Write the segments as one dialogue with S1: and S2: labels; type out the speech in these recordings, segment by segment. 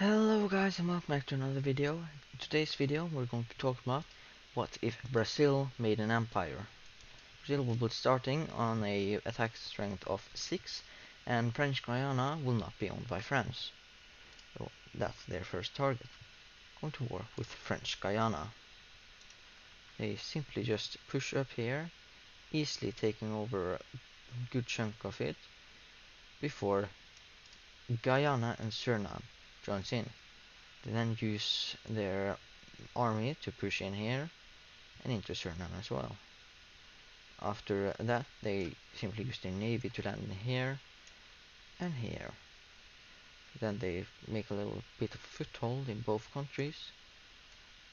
S1: Hello guys, and welcome back to another video. In today's video we're going to talk about what if Brazil made an empire. Brazil will be starting on a attack strength of 6 and French Guiana will not be owned by France. So that's their first target. Going to war with French Guiana. They simply just push up here, easily taking over a good chunk of it before Guyana and Suriname joins in. They then use their army to push in here and into Suriname as well. After that they simply use their navy to land here and here. Then they make a little bit of foothold in both countries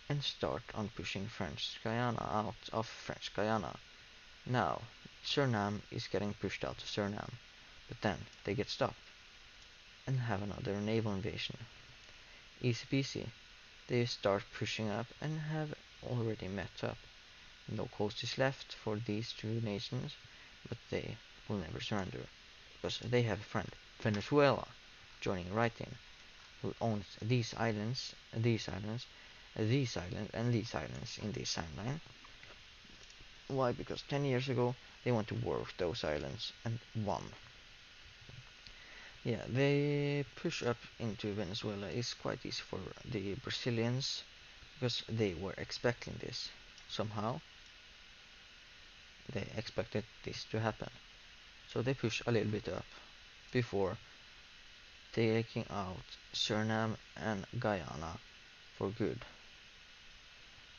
S1: and start on pushing French Guiana out of French Guiana. Now Suriname is getting pushed out to Suriname, but then they get stopped and have another naval invasion. Easy peasy. They start pushing up and have already met up. No coast is left for these two nations, but they will never surrender, because they have a friend, Venezuela, joining right in, who owns these islands, these islands, these islands, and these islands in this timeline. Why? Because 10 years ago they went to war with those islands and won. Yeah, they push up into Venezuela is quite easy for the Brazilians, because they were expecting this somehow. They expected this to happen, so they push a little bit up before taking out Suriname and Guyana for good.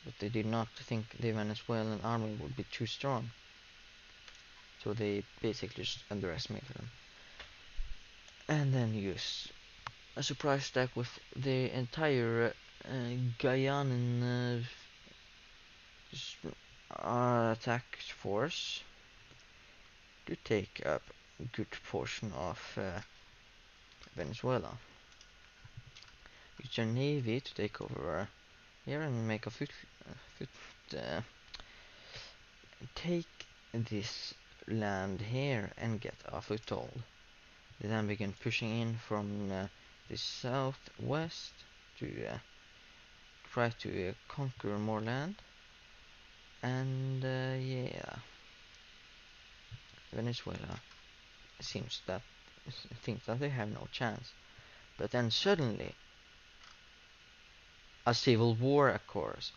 S1: But they did not think the Venezuelan army would be too strong, so they basically just underestimated them. And then use a surprise attack with the entire Guyanan attack force to take up a good portion of Venezuela. Use your navy to take over here and make a take this land here and get a foothold. They then begin pushing in from the southwest to try to conquer more land. And yeah, Venezuela thinks that they have no chance. But then suddenly a civil war occurs,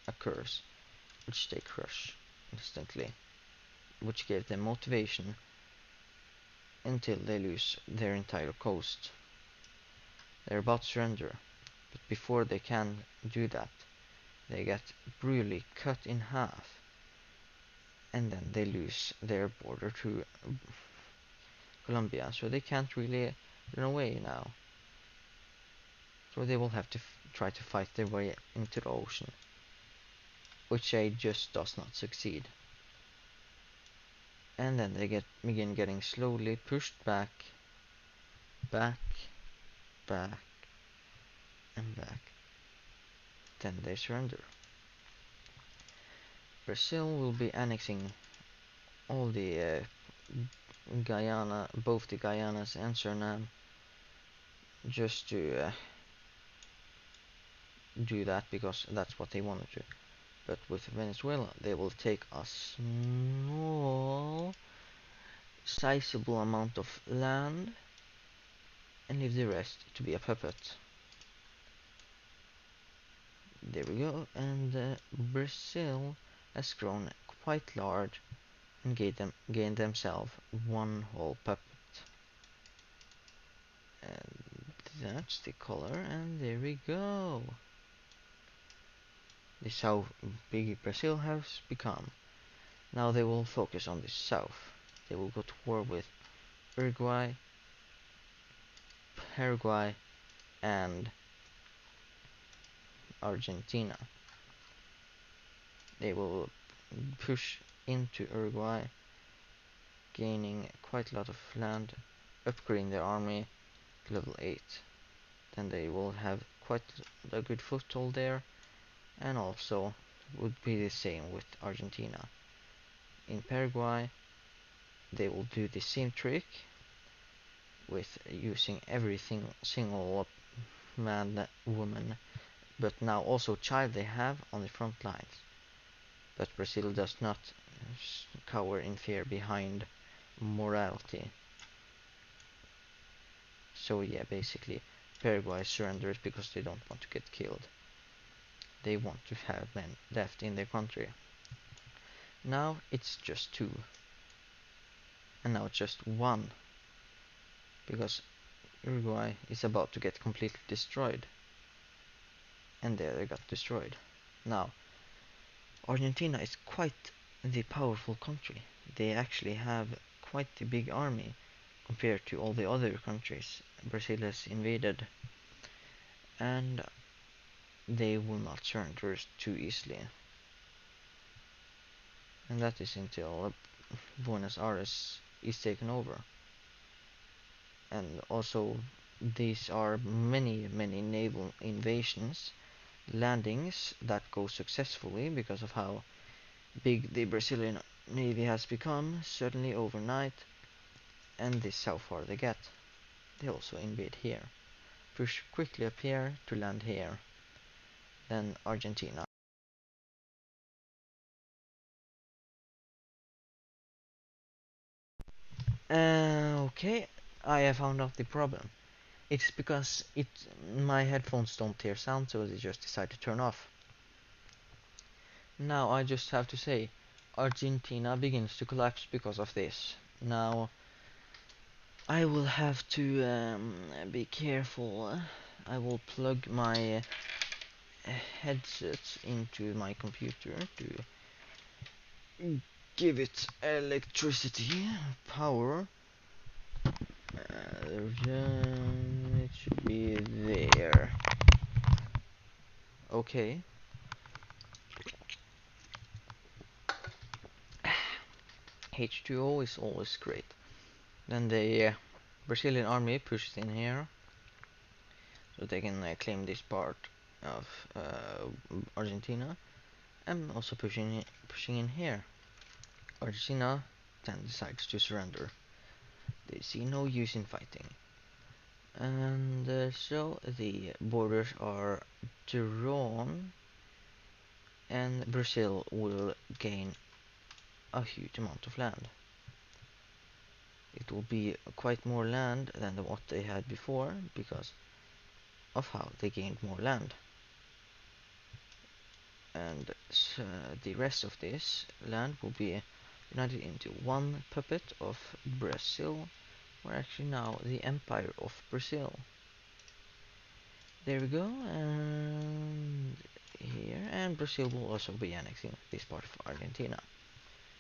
S1: which they crush instantly, which gave them motivation until they lose their entire coast. They're about to surrender, but before they can do that, they get brutally cut in half, and then they lose their border to Colombia, so they can't really run away now. So they will have to try to fight their way into the ocean, which just does not succeed. And then they begin getting slowly pushed back, back, and back. Then they surrender. Brazil will be annexing all the Guyana, both the Guyanas and Suriname, just to do that because that's what they wanted to. But with Venezuela, they will take a small, sizable amount of land and leave the rest to be a puppet. There we go, and Brazil has grown quite large and gained themselves one whole puppet. And that's the color, and there we go. This is how big Brazil has become. Now they will focus on the south. They will go to war with Uruguay, Paraguay, and Argentina. They will push into Uruguay, gaining quite a lot of land, upgrading their army to level 8. Then they will have quite a good foothold there, and also would be the same with Argentina. In Paraguay, they will do the same trick with using every single man, woman, but now also child they have on the front lines. But Brazil does not cower in fear behind morality. So yeah, basically Paraguay surrenders because they don't want to get killed. They want to have men left in their country. Now it's just 2. And now it's just 1. Because Uruguay is about to get completely destroyed. And there they got destroyed. Now, Argentina is quite the powerful country. They actually have quite a big army compared to all the other countries Brazil has invaded. And they will not surrender too easily. And that is until Buenos Aires is taken over. And also these are many naval invasions, landings that go successfully because of how big the Brazilian navy has become, certainly overnight. And this is how far they get. They also invade here, push quickly up here to land here. Then Argentina. Okay, I have found out the problem. It's because my headphones don't hear sound, so they just decide to turn off. Now I just have to say, Argentina begins to collapse because of this. Now I will have to be careful. I will plug my headset into my computer to give it electricity, power. It should be there. Okay. H2O is always great. Then the Brazilian army pushes in here, so they can claim this part of Argentina, and also pushing in here. Argentina then decides to surrender. They see no use in fighting, and so the borders are drawn, and Brazil will gain a huge amount of land. It will be quite more land than what they had before because of how they gained more land. And the rest of this land will be united into one puppet of Brazil, or actually now the Empire of Brazil. There we go, and here, and Brazil will also be annexing this part of Argentina.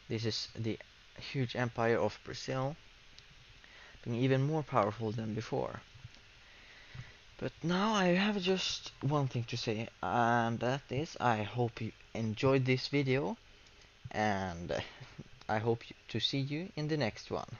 S1: This is the huge Empire of Brazil, being even more powerful than before. But now I have just one thing to say, and that is I hope you enjoyed this video, and I hope to see you in the next one.